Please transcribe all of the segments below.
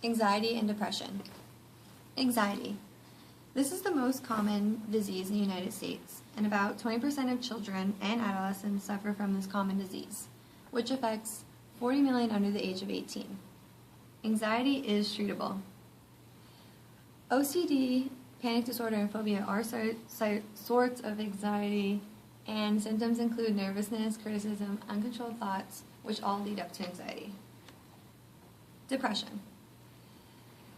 Anxiety and depression. Anxiety. This is the most common disease in the United States, and about 20% of children and adolescents suffer from this common disease, which affects 40 million under the age of 18. Anxiety is treatable. OCD, panic disorder, and phobia are sorts of anxiety, and symptoms include nervousness, criticism, uncontrolled thoughts, which all lead up to anxiety. Depression.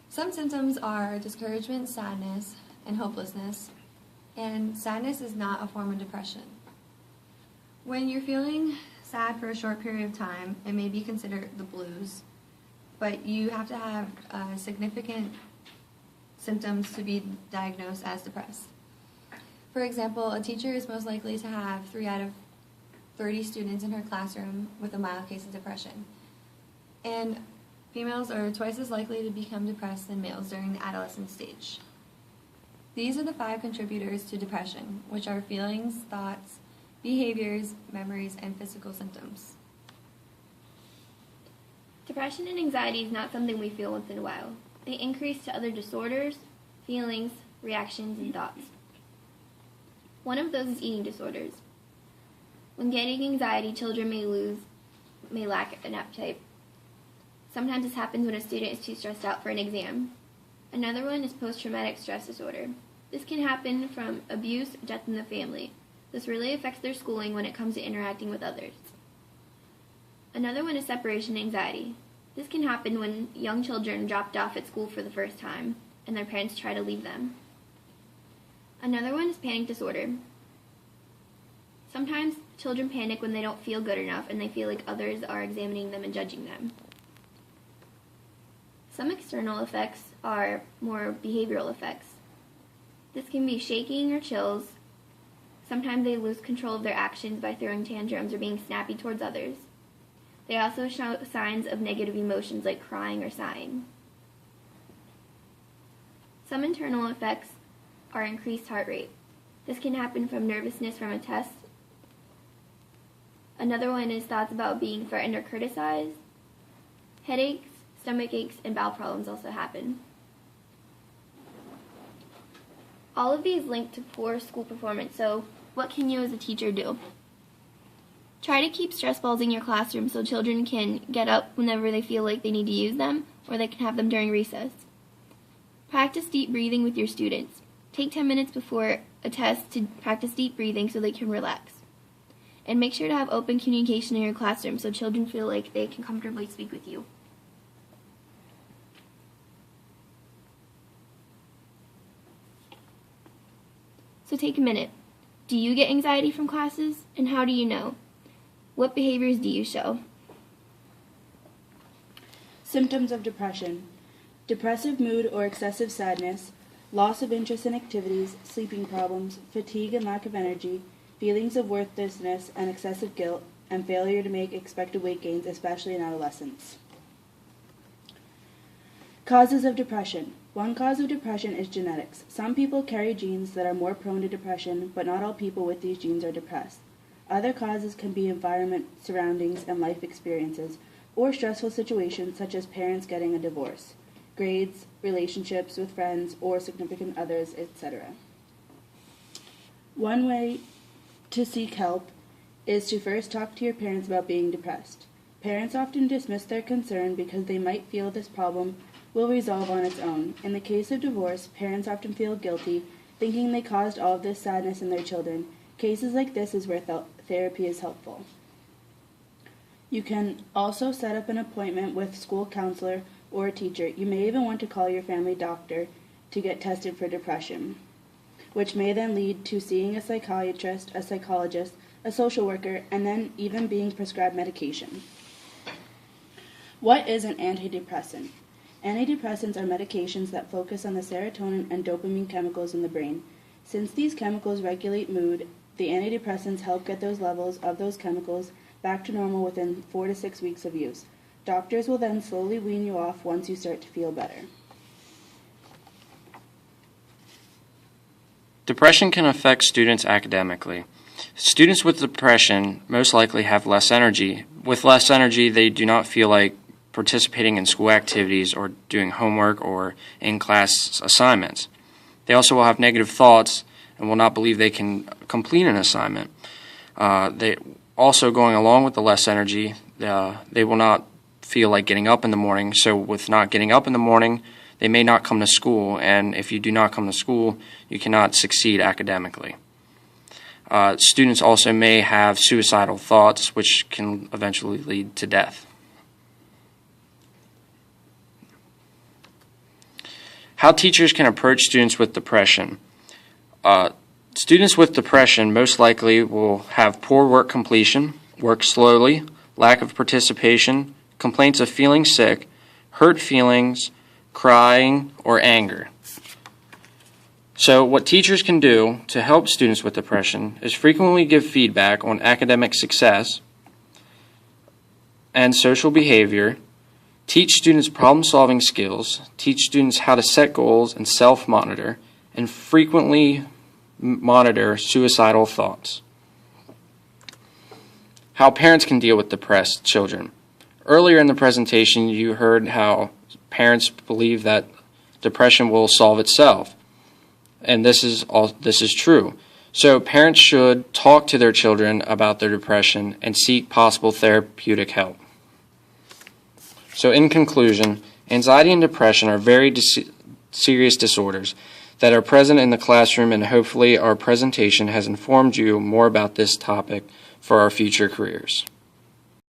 Some symptoms are discouragement, sadness, and hopelessness, and sadness is not a form of depression. When you're feeling sad for a short period of time, it may be considered the blues, but you have to have significant symptoms to be diagnosed as depressed. For example, a teacher is most likely to have 3 out of 30 students in her classroom with a mild case of depression. And females are twice as likely to become depressed than males during the adolescent stage. These are the 5 contributors to depression, which are feelings, thoughts, behaviors, memories, and physical symptoms. Depression and anxiety is not something we feel once in a while. They increase to other disorders, feelings, reactions, and thoughts. One of those is eating disorders. When getting anxiety, children may lack an appetite. Sometimes this happens when a student is too stressed out for an exam. Another one is post-traumatic stress disorder. This can happen from abuse, death in the family. This really affects their schooling when it comes to interacting with others. Another one is separation anxiety. This can happen when young children are dropped off at school for the first time and their parents try to leave them. Another one is panic disorder. Sometimes children panic when they don't feel good enough and they feel like others are examining them and judging them. Some external effects are more behavioral effects. This can be shaking or chills. Sometimes they lose control of their actions by throwing tantrums or being snappy towards others. They also show signs of negative emotions like crying or sighing. Some internal effects are increased heart rate. This can happen from nervousness from a test. Another one is thoughts about being threatened or criticized. Headaches, stomach aches, and bowel problems also happen. All of these link to poor school performance, so what can you as a teacher do? Try to keep stress balls in your classroom so children can get up whenever they feel like they need to use them, or they can have them during recess. Practice deep breathing with your students. Take 10 minutes before a test to practice deep breathing so they can relax. And make sure to have open communication in your classroom so children feel like they can comfortably speak with you. So take a minute. Do you get anxiety from classes? And how do you know? What behaviors do you show? Symptoms of depression: depressive mood or excessive sadness, loss of interest in activities, sleeping problems, fatigue and lack of energy, feelings of worthlessness and excessive guilt, and failure to make expected weight gains, especially in adolescence. Causes of depression. One cause of depression is genetics. Some people carry genes that are more prone to depression, but not all people with these genes are depressed. Other causes can be environment, surroundings, and life experiences, or stressful situations such as parents getting a divorce, grades, relationships with friends or significant others, etc. One way to seek help is to first talk to your parents about being depressed. Parents often dismiss their concern because they might feel this problem will resolve on its own. In the case of divorce, parents often feel guilty, thinking they caused all of this sadness in their children. Cases like this is where therapy is helpful. You can also set up an appointment with a school counselor or a teacher. You may even want to call your family doctor to get tested for depression, which may then lead to seeing a psychiatrist, a psychologist, a social worker, and then even being prescribed medication. What is an antidepressant? Antidepressants are medications that focus on the serotonin and dopamine chemicals in the brain. Since these chemicals regulate mood, the antidepressants help get those levels of those chemicals back to normal within 4 to 6 weeks of use. Doctors will then slowly wean you off once you start to feel better. Depression can affect students academically. Students with depression most likely have less energy. With less energy, they do not feel like participating in school activities or doing homework or in-class assignments. They also will have negative thoughts and will not believe they can complete an assignment. They also, going along with the less energy, they will not feel like getting up in the morning. So with not getting up in the morning, they may not come to school, and if you do not come to school, you cannot succeed academically. Students also may have suicidal thoughts, which can eventually lead to death. How teachers can approach students with depression. Students with depression most likely will have poor work completion, work slowly, lack of participation, complaints of feeling sick, hurt feelings, crying, or anger. So what teachers can do to help students with depression is frequently give feedback on academic success and social behavior, teach students problem-solving skills, teach students how to set goals and self-monitor, and frequently monitor suicidal thoughts. How parents can deal with depressed children. Earlier in the presentation, you heard how parents believe that depression will solve itself, and this is true. So parents should talk to their children about their depression and seek possible therapeutic help. So in conclusion, anxiety and depression are very serious disorders that are present in the classroom, and hopefully our presentation has informed you more about this topic for our future careers.